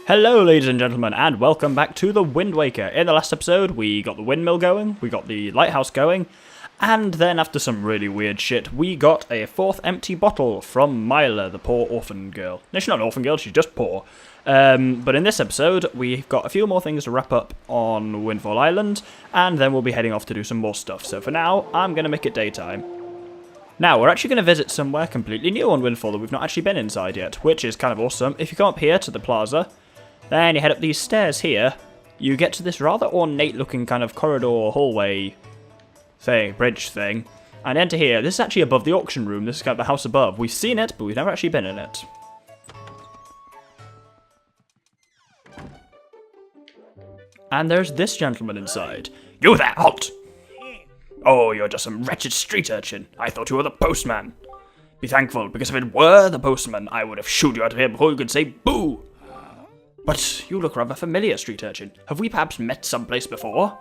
Hello ladies and gentlemen, and welcome back to the Wind Waker. In the last episode, we got the windmill going, we got the lighthouse going, and then after some really weird shit, we got a fourth empty bottle from Myla, the poor orphan girl. No, she's not an orphan girl, she's just poor. But in this episode, we've got a few more things to wrap up on Windfall Island, and then we'll be heading off to do some more stuff. So for now, I'm going to make it daytime. Now, we're actually going to visit somewhere completely new on Windfall that we've not actually been inside yet, which is kind of awesome. If you come up here to the plaza, then you head up these stairs here, you get to this rather ornate looking kind of corridor, hallway thing, bridge thing, and enter here. This is actually above the auction room, this is kind of the house above. We've seen it, but we've never actually been in it. And there's this gentleman inside. You there, halt! Oh, you're just some wretched street urchin. I thought you were the postman. Be thankful, because if it were the postman, I would have shooed you out of here before you could say boo! But you look rather familiar, street urchin. Have we perhaps met someplace before?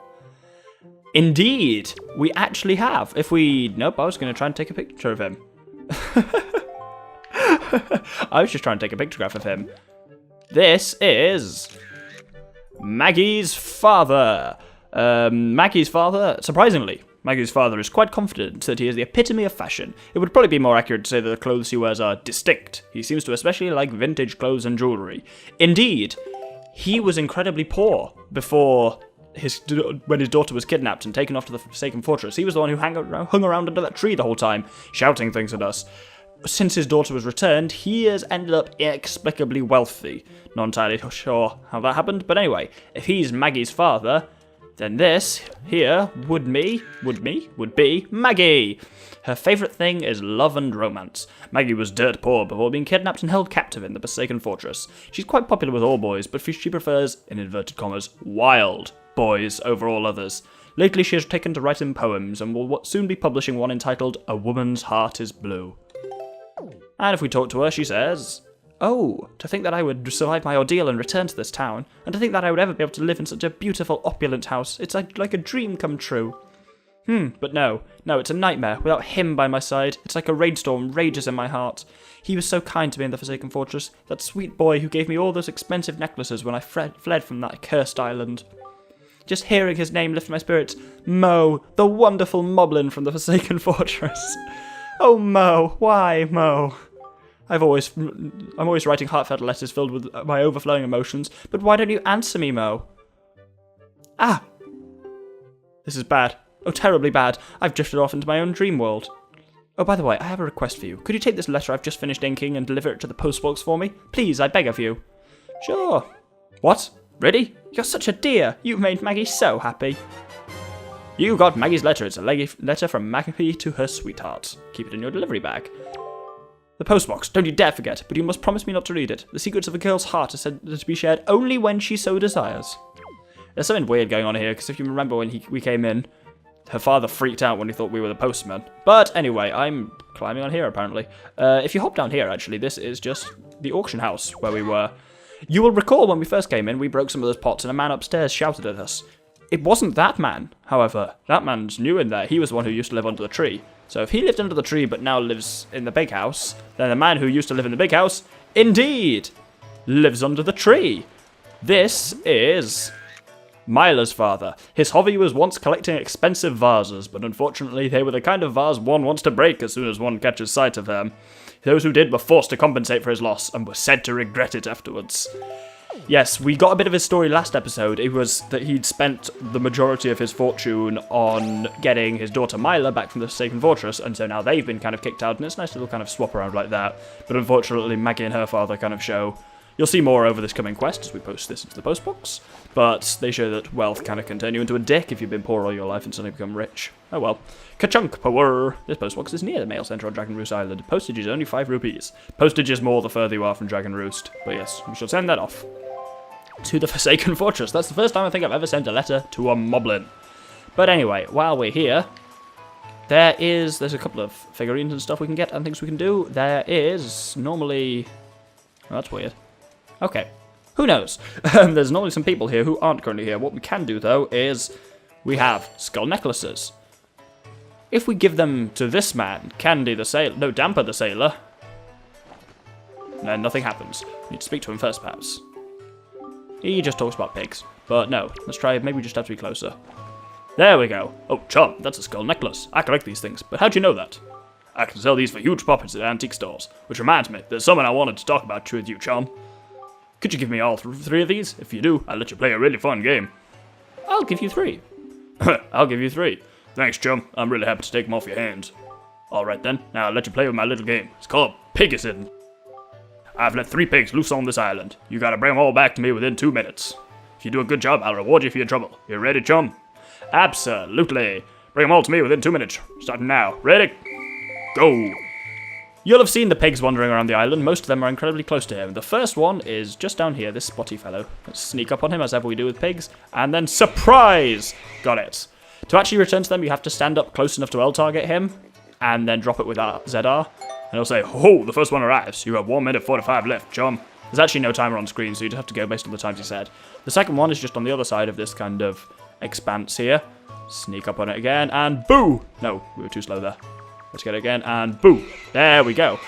Indeed, we actually have. If we... Nope, I was going to try and take a picture of him. I was just trying to take a pictograph of him. This is... Maggie's father. Maggie's father, surprisingly, Maggie's father is quite confident that he is the epitome of fashion. It would probably be more accurate to say that the clothes he wears are distinct. He seems to especially like vintage clothes and jewellery. Indeed, he was incredibly poor before when his daughter was kidnapped and taken off to the Forsaken Fortress. He was the one who hung around under that tree the whole time, shouting things at us. Since his daughter was returned, he has ended up inexplicably wealthy. Not entirely sure how that happened, but anyway, if he's Maggie's father, then this here would be Maggie. Her favourite thing is love and romance. Maggie was dirt poor before being kidnapped and held captive in the Forsaken Fortress. She's quite popular with all boys, but she prefers, in inverted commas, wild boys over all others. Lately she has taken to writing poems and will soon be publishing one entitled A Woman's Heart is Blue. And if we talk to her, she says, "Oh, to think that I would survive my ordeal and return to this town, and to think that I would ever be able to live in such a beautiful, opulent house. It's like a dream come true." But no, it's a nightmare. Without him by my side, it's like a rainstorm rages in my heart. He was so kind to me in the Forsaken Fortress, that sweet boy who gave me all those expensive necklaces when I fled from that accursed island. Just hearing his name lift my spirits. Mo, the wonderful moblin from the Forsaken Fortress. Oh, Mo, why, Mo? I'm always writing heartfelt letters filled with my overflowing emotions, but why don't you answer me, Mo? Ah! This is bad. Oh, terribly bad. I've drifted off into my own dream world. Oh, by the way, I have a request for you. Could you take this letter I've just finished inking and deliver it to the postbox for me? Please, I beg of you. Sure. What? Really? You're such a dear. You've made Maggie so happy. You got Maggie's letter. It's a letter from Maggie to her sweetheart. Keep it in your delivery bag. The postbox, don't you dare forget, but you must promise me not to read it. The secrets of a girl's heart are said to be shared only when she so desires. There's something weird going on here, because if you remember when we came in, her father freaked out when he thought we were the postman. But anyway, I'm climbing on here apparently. If you hop down here, actually, this is just the auction house where we were. You will recall when we first came in, we broke some of those pots and a man upstairs shouted at us. It wasn't that man, however. That man's new in there. He was the one who used to live under the tree. So if he lived under the tree but now lives in the big house, then the man who used to live in the big house, indeed, lives under the tree. This is Myla's father. His hobby was once collecting expensive vases, but unfortunately they were the kind of vase one wants to break as soon as one catches sight of them. Those who did were forced to compensate for his loss and were said to regret it afterwards. Yes, we got a bit of his story last episode. It was that he'd spent the majority of his fortune on getting his daughter Myla back from the Forsaken Fortress, and so now they've been kind of kicked out, and it's a nice little kind of swap around like that. But unfortunately, Maggie and her father kind of show... You'll see more over this coming quest as we post this into the postbox, but they show that wealth kind of can turn you into a dick if you've been poor all your life and suddenly become rich. Oh well. Ka-chunk, power! This postbox is near the mail centre on Dragon Roost Island. Postage is only 5 rupees. Postage is more the further you are from Dragon Roost, but yes, we shall send that off to the Forsaken Fortress. That's the first time I think I've ever sent a letter to a moblin. But anyway, while we're here, there's a couple of figurines and stuff we can get and things we can do. There is normally... Oh, that's weird. Okay. Who knows? There's normally some people here who aren't currently here. What we can do, though, is we have skull necklaces. If we give them to this man, Candy the Sailor... No, Damper the Sailor... then nothing happens. We need to speak to him first, perhaps. He just talks about pigs. But no, let's try, maybe we just have to be closer. There we go. Oh, Chum, that's a skull necklace. I collect these things, but how'd you know that? I can sell these for huge profits at antique stores. Which reminds me, there's someone I wanted to talk about with you, Chum. Could you give me all three of these? If you do, I'll let you play a really fun game. I'll give you 3. I'll give you 3. Thanks, Chum. I'm really happy to take them off your hands. Alright then, now I'll let you play with my little game. It's called Pigicide. I've let 3 pigs loose on this island. You gotta bring them all back to me within 2 minutes. If you do a good job, I'll reward you for your trouble. You ready, Chum? Absolutely. Bring them all to me within 2 minutes. Starting now. Ready? Go! You'll have seen the pigs wandering around the island. Most of them are incredibly close to him. The first one is just down here, this spotty fellow. Let's sneak up on him, as ever we do with pigs. And then surprise! Got it. To actually return to them, you have to stand up close enough to L-target him, and then drop it with ZR. And he'll say, "Oh, the first one arrives. You have 1 minute 45 left, Chum." There's actually no timer on screen, so you just have to go based on the times he said. The second one is just on the other side of this kind of expanse here. Sneak up on it again, and boo! No, we were too slow there. Let's get it again, and boo! There we go.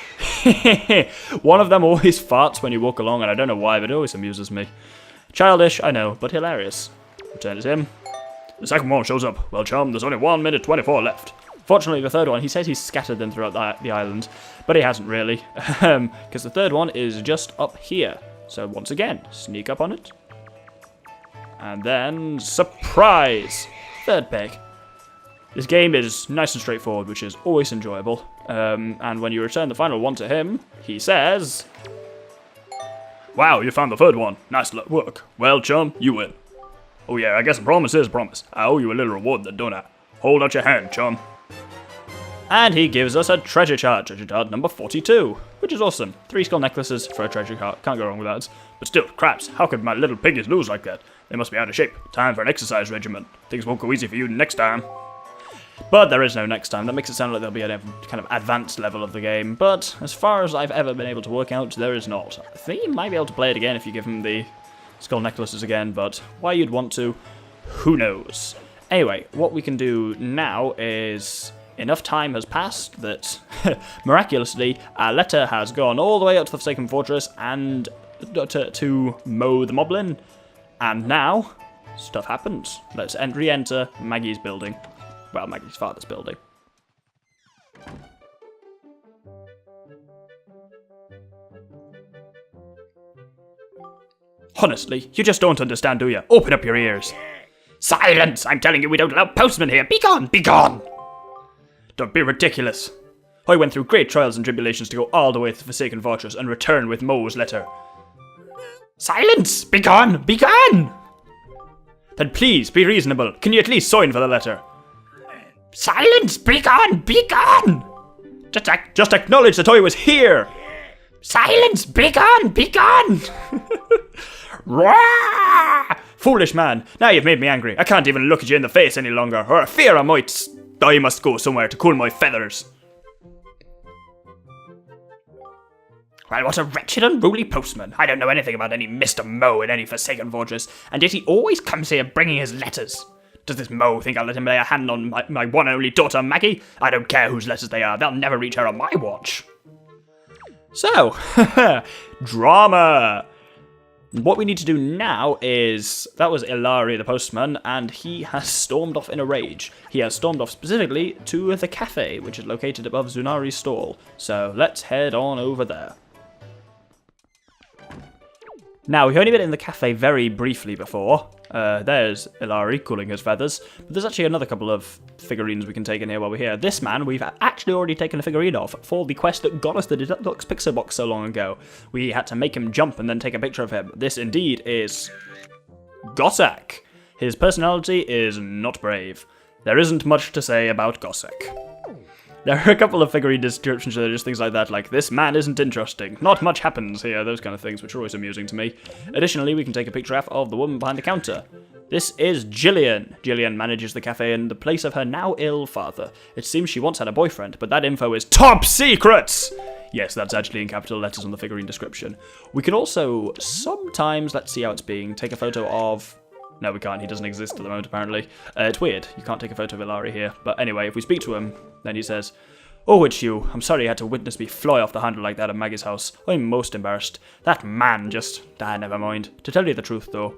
One of them always farts when you walk along, and I don't know why, but it always amuses me. Childish, I know, but hilarious. Return to him. The second one shows up. Well, Chum, there's only 1 minute 24 left. Fortunately, the third one, he says he's scattered them throughout the island, but he hasn't really, because the third one is just up here. So once again, sneak up on it. And then, surprise! Third pig. This game is nice and straightforward, which is always enjoyable. And when you return the final one to him, he says... Wow, you found the third one. Nice work. Well, Chum, you win. Oh yeah, I guess a promise is a promise. I owe you a little reward then, don't I? Hold out your hand, Chum. And he gives us a treasure chart number 42, which is awesome. 3 skull necklaces for a treasure chart, can't go wrong with that. But still, craps, how could my little piggies lose like that? They must be out of shape. Time for an exercise regimen. Things won't go easy for you next time. But there is no next time. That makes it sound like there'll be a kind of advanced level of the game, but as far as I've ever been able to work out, there is not. I think you might be able to play it again if you give him the skull necklaces again, but why you'd want to, who knows. Anyway, what we can do now is... Enough time has passed that, miraculously, our letter has gone all the way up to the Forsaken Fortress and to mow the moblin. And now, stuff happens. Let's re-enter Maggie's building. Well, Maggie's father's building. Honestly, you just don't understand, do you? Open up your ears. Silence! I'm telling you we don't allow postmen here. Be gone! Be gone! Don't be ridiculous. I went through great trials and tribulations to go all the way to the Forsaken Fortress and return with Mo's letter. Silence! Be gone! Be gone! Then please, be reasonable. Can you at least sign for the letter? Silence! Be gone! Be gone! Just acknowledge that I was here! Silence! Be gone! Be gone! Foolish man, now you've made me angry. I can't even look at you in the face any longer, or I fear I must go somewhere to cool my feathers. Well, what a wretched, unruly postman. I don't know anything about any Mr. Mo in any Forsaken Fortress, and yet he always comes here bringing his letters. Does this Mo think I'll let him lay a hand on my one and only daughter, Maggie? I don't care whose letters they are. They'll never reach her on my watch. So, drama. What we need to do now is... That was Ilari the postman, and he has stormed off in a rage. He has stormed off specifically to the cafe, which is located above Zunari's stall. So let's head on over there. Now, we've only been in the cafe very briefly before. There's Ilari cooling his feathers. But there's actually another couple of figurines we can take in here while we're here. This man, we've actually already taken a figurine of for the quest that got us the Deluxe Pixel Box so long ago. We had to make him jump and then take a picture of him. This indeed is Gossack. His personality is not brave. There isn't much to say about Gossack. There are a couple of figurine descriptions that are just things like that, like, this man isn't interesting, not much happens here, those kind of things, which are always amusing to me. Additionally, we can take a picture of the woman behind the counter. This is Jillian. Jillian manages the cafe in the place of her now ill father. It seems she once had a boyfriend, but that info is top secret! Yes, that's actually in capital letters on the figurine description. We can also sometimes, let's see how it's being, take a photo of... No, we can't. He doesn't exist at the moment, apparently. It's weird. You can't take a photo of Ilari here. But anyway, if we speak to him, then he says, Oh, it's you. I'm sorry you had to witness me fly off the handle like that at Maggie's house. I'm most embarrassed. That man just... never mind. To tell you the truth, though,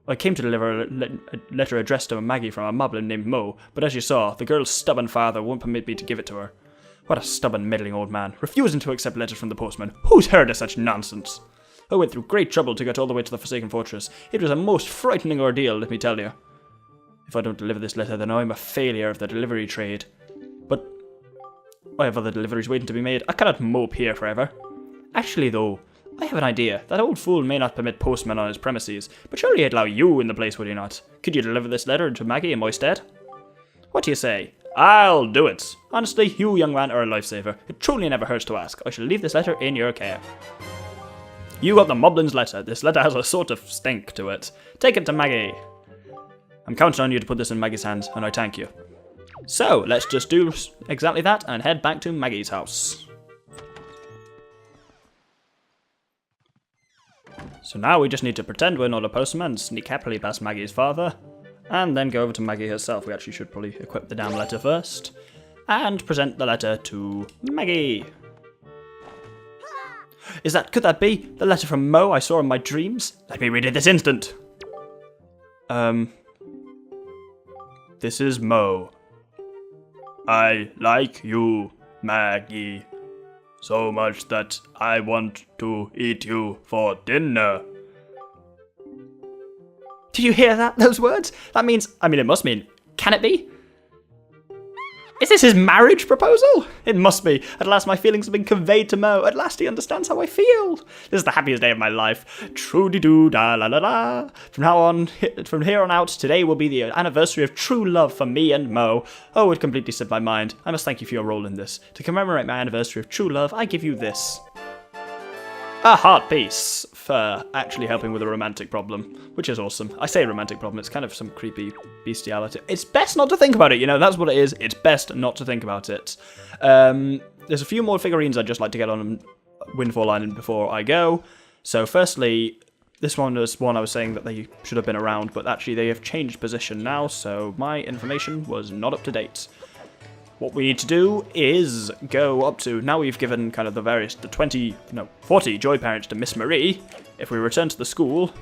I came to deliver a letter addressed to Maggie from a moblin named Mo, but as you saw, the girl's stubborn father won't permit me to give it to her. What a stubborn, meddling old man, refusing to accept letters from the postman. Who's heard of such nonsense? I went through great trouble to get all the way to the Forsaken Fortress. It was a most frightening ordeal, let me tell you. If I don't deliver this letter, then I'm a failure of the delivery trade. But I have other deliveries waiting to be made. I cannot mope here forever. Actually, though, I have an idea. That old fool may not permit postmen on his premises, but surely he'd allow you in the place, would he not? Could you deliver this letter to Maggie in my stead? What do you say? I'll do it. Honestly, you, young man, are a lifesaver. It truly never hurts to ask. I shall leave this letter in your care. You got the Moblin's letter. This letter has a sort of stink to it. Take it to Maggie. I'm counting on you to put this in Maggie's hands, and I thank you. So, let's just do exactly that and head back to Maggie's house. So now we just need to pretend we're not a postman, sneak happily past Maggie's father, and then go over to Maggie herself. We actually should probably equip the damn letter first, and present the letter to Maggie. Could that be the letter from Mo I saw in my dreams? Let me read it this instant. This is Mo. I like you, Maggie, so much that I want to eat you for dinner. Did you hear that? Those words? That means, it must mean, can it be? Is this his marriage proposal? It must be. At last my feelings have been conveyed to Mo. At last he understands how I feel. This is the happiest day of my life. True-de-doo-da-la-la-la. From here on out, today will be the anniversary of true love for me and Mo. Oh, it completely slipped my mind. I must thank you for your role in this. To commemorate my anniversary of true love, I give you this. A heart piece for actually helping with a romantic problem, which is awesome. I say romantic problem, it's kind of some creepy bestiality. It's best not to think about it, that's what it is. It's best not to think about it. There's a few more figurines I'd just like to get on Windfall Island before I go. So firstly, this one was one I was saying that they should have been around, but actually they have changed position now, so my information was not up to date. What we need to do is go up to, now we've given kind of the 40 joy parents to Miss Marie. If we return to the school,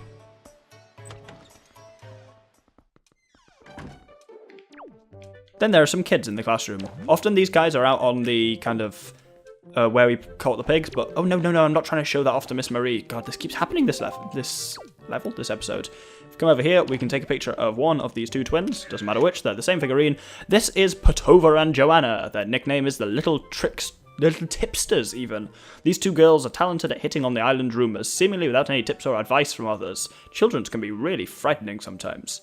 then there are some kids in the classroom. Often these guys are out on the kind of where we caught the pigs, but oh no, I'm not trying to show that off to Miss Marie. God, this keeps happening this episode. If we come over here, we can take a picture of one of these two twins. Doesn't matter which, they're the same figurine. This is Patova and Joanna. Their nickname is the Little Tipsters, even. These two girls are talented at hitting on the island rumours, seemingly without any tips or advice from others. Children can be really frightening sometimes.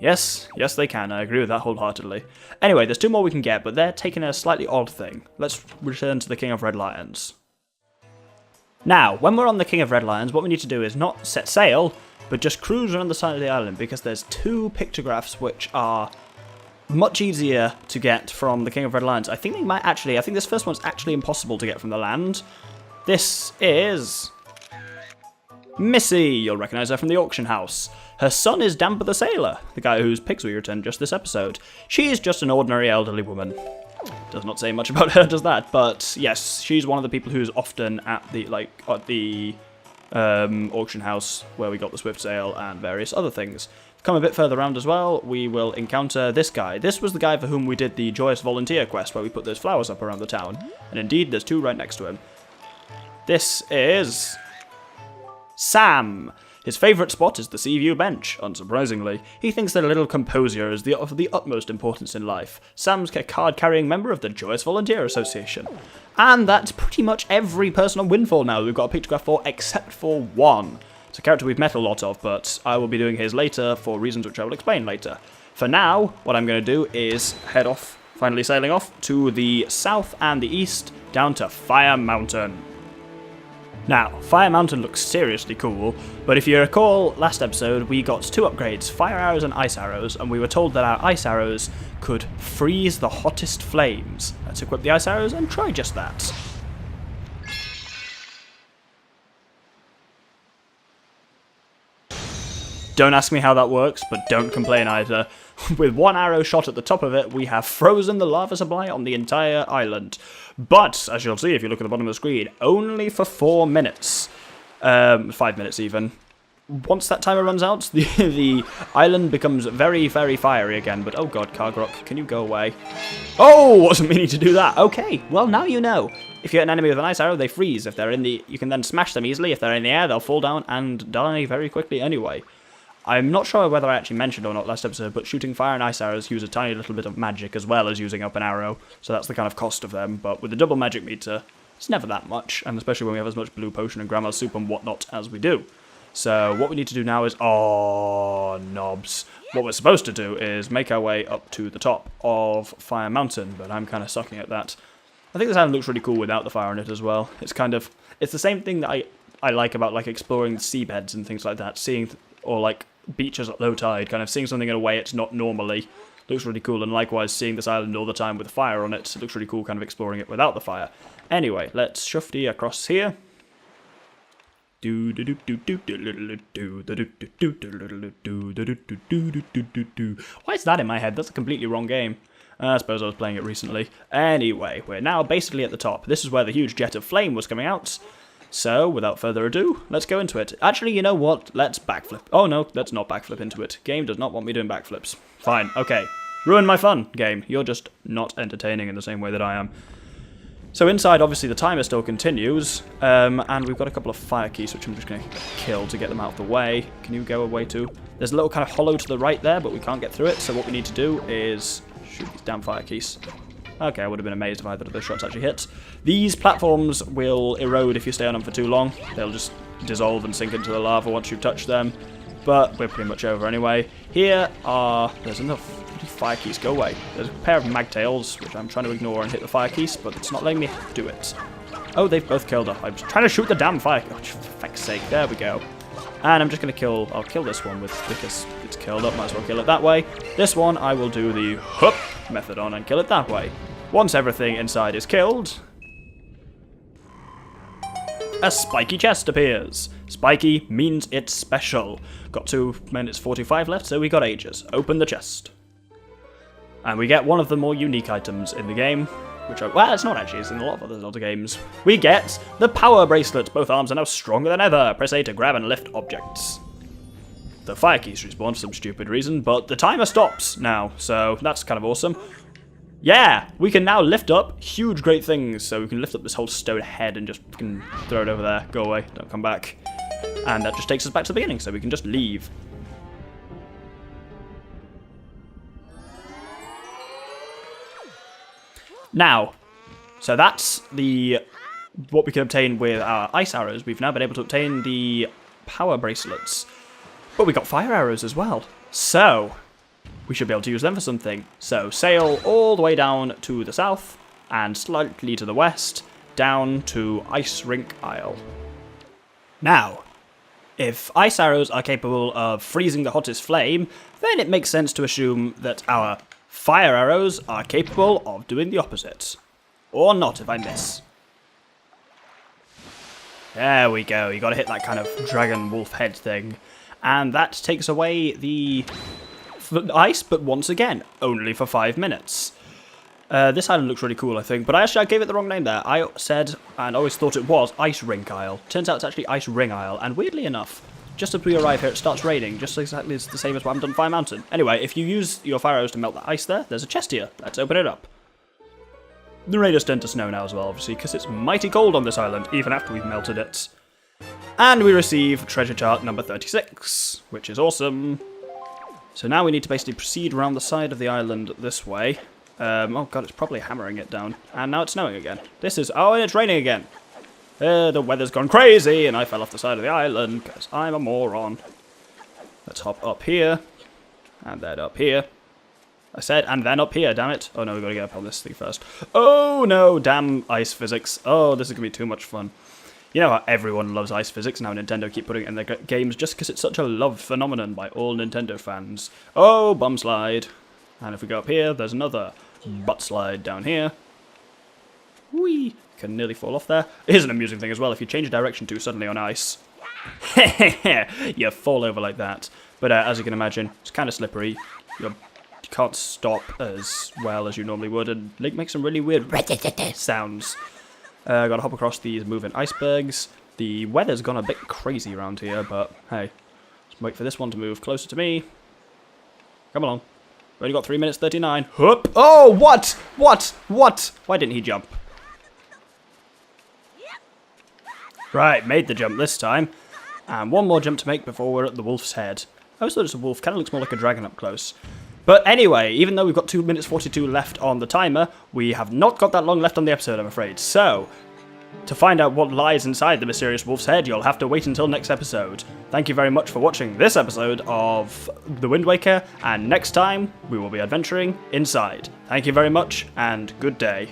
Yes, they can. I agree with that wholeheartedly. Anyway, there's two more we can get, but they're taking a slightly odd thing. Let's return to the King of Red Lions. Now, when we're on the King of Red Lions, what we need to do is not set sail, but just cruise around the side of the island, because there's two pictographs which are much easier to get from the King of Red Lions. I think this first one's actually impossible to get from the land. This is Missy. You'll recognise her from the auction house. Her son is Damper the Sailor, the guy whose pigs we returned just this episode. She is just an ordinary elderly woman. Does not say much about her, does that? But yes, she's one of the people who's often at the auction house where we got the swift sail and various other things. Come a bit further around as well, we will encounter this guy. This was the guy for whom we did the Joyous Volunteer quest where we put those flowers up around the town. And indeed, there's two right next to him. This is Sam. His favourite spot is the sea view bench, unsurprisingly. He thinks that a little composure is of the utmost importance in life. Sam's a card-carrying member of the Joyous Volunteer Association. And that's pretty much every person on Windfall now we've got a pictograph for, except for one. It's a character we've met a lot of, but I will be doing his later for reasons which I will explain later. For now, what I'm going to do is head off, finally sailing off, to the south and the east, down to Fire Mountain. Now, Fire Mountain looks seriously cool, but if you recall last episode, we got two upgrades, Fire Arrows and Ice Arrows, and we were told that our Ice Arrows could freeze the hottest flames. Let's equip the Ice Arrows and try just that. Don't ask me how that works, but don't complain either. With one arrow shot at the top of it, we have frozen the lava supply on the entire island. But, as you'll see if you look at the bottom of the screen, only for 4 minutes. 5 minutes even. Once that timer runs out, the island becomes very, very fiery again. But, oh god, Cargrock, can you go away? Oh, wasn't meaning to do that. Okay, well, now you know. If you hit an enemy with an ice arrow, they freeze. If they're in the... You can then smash them easily. If they're in the air, they'll fall down and die very quickly anyway. I'm not sure whether I actually mentioned or not last episode, but shooting fire and ice arrows use a tiny little bit of magic as well as using up an arrow. So that's the kind of cost of them. But with the double magic meter, it's never that much. And especially when we have as much blue potion and grandma's soup and whatnot as we do. So what we need to do now is... Oh, knobs. What we're supposed to do is make our way up to the top of Fire Mountain. But I'm kind of sucking at that. I think this island looks really cool without the fire on it as well. It's kind of... It's the same thing that I like about like exploring the seabeds and things like that. Seeing... Or like... beaches at low tide, kind of seeing something in a way it's not normally. Looks really cool, and likewise seeing this island all the time with fire on it, looks really cool kind of exploring it without the fire. Anyway, let's shufty across here. Why is that in my head? That's a completely wrong game. I suppose I was playing it recently. Anyway, we're now basically at the top. This is where the huge jet of flame was coming out. So, without further ado, let's go into it. Actually, you know what? Let's backflip. Oh no, let's not backflip into it. Game does not want me doing backflips. Fine, okay. Ruin my fun, game. You're just not entertaining in the same way that I am. So inside, obviously, the timer still continues. And we've got a couple of fire keys, which I'm just going to kill to get them out of the way. Can you go away too? There's a little kind of hollow to the right there, but we can't get through it. So what we need to do is shoot these damn fire keys. Okay, I would have been amazed if either of those shots actually hit. These platforms will erode if you stay on them for too long. They'll just dissolve and sink into the lava once you've touched them. But we're pretty much over anyway. Here are... There's enough fire keys. Go away. There's a pair of magtails, which I'm trying to ignore and hit the fire keys, but it's not letting me do it. Oh, they've both killed her. I was trying to shoot the damn fire. Oh, for fuck's sake. There we go. And I'm just going to kill... I'll kill this one because it's killed up. Might as well kill it that way. This one I will do the hup method on and kill it that way. Once everything inside is killed, a spiky chest appears. Spiky means it's special. Got 2 minutes 45 left, so we got ages. Open the chest. And we get one of the more unique items in the game, which are, well, it's not actually, it's in a lot of other games. We get the power bracelet. Both arms are now stronger than ever. Press A to grab and lift objects. The fire keys respawn for some stupid reason, but the timer stops now, so that's kind of awesome. Yeah, we can now lift up huge great things. So we can lift up this whole stone head and just fucking throw it over there. Go away, don't come back. And that just takes us back to the beginning, so we can just leave. Now, so that's what we can obtain with our ice arrows. We've now been able to obtain the power bracelets. But we got fire arrows as well. So... we should be able to use them for something. So, sail all the way down to the south, and slightly to the west, down to Ice Rink Isle. Now, if ice arrows are capable of freezing the hottest flame, then it makes sense to assume that our fire arrows are capable of doing the opposite. Or not, if I miss. There we go, you gotta hit that kind of dragon wolf head thing. And that takes away the... ice, but once again, only for 5 minutes. This island looks really cool, I think, but I gave it the wrong name there. I said, and always thought it was, Ice Rink Isle. Turns out it's actually Ice Ring Isle, and weirdly enough, just as we arrive here, it starts raining, just exactly the same as what happened on Fire Mountain. Anyway, if you use your fire arrows to melt the ice there, there's a chest here. Let's open it up. The rain has turned to snow now as well, obviously, because it's mighty cold on this island, even after we've melted it. And we receive treasure chart number 36, which is awesome. So now we need to basically proceed around the side of the island this way. Oh god, it's probably hammering it down. And now it's snowing again. This is... oh, and it's raining again. The weather's gone crazy, and I fell off the side of the island, because I'm a moron. Let's hop up here. And then up here. I said, and then up here, damn it. Oh no, we've got to get up on this thing first. Oh no, damn ice physics. Oh, this is going to be too much fun. You know how everyone loves ice physics, and how Nintendo keep putting it in their games just because it's such a loved phenomenon by all Nintendo fans. Oh, bum slide. And if we go up here, there's another butt slide down here. Whee! Can nearly fall off there. Here's an amusing thing as well. If you change direction too suddenly on ice, you fall over like that. But as you can imagine, it's kind of slippery. You can't stop as well as you normally would, and Link makes some really weird sounds. Gotta hop across these moving icebergs. The weather's gone a bit crazy around here, but hey, let's wait for this one to move closer to me. Come along. We've only got 3 minutes 39. Hup! Oh, what? What? What? Why didn't he jump? Right, made the jump this time. And one more jump to make before we're at the wolf's head. I always thought it's a wolf. Kind of looks more like a dragon up close. But anyway, even though we've got 2 minutes 42 left on the timer, we have not got that long left on the episode, I'm afraid. So, to find out what lies inside the mysterious wolf's head, you'll have to wait until next episode. Thank you very much for watching this episode of The Wind Waker, and next time we will be adventuring inside. Thank you very much, and good day.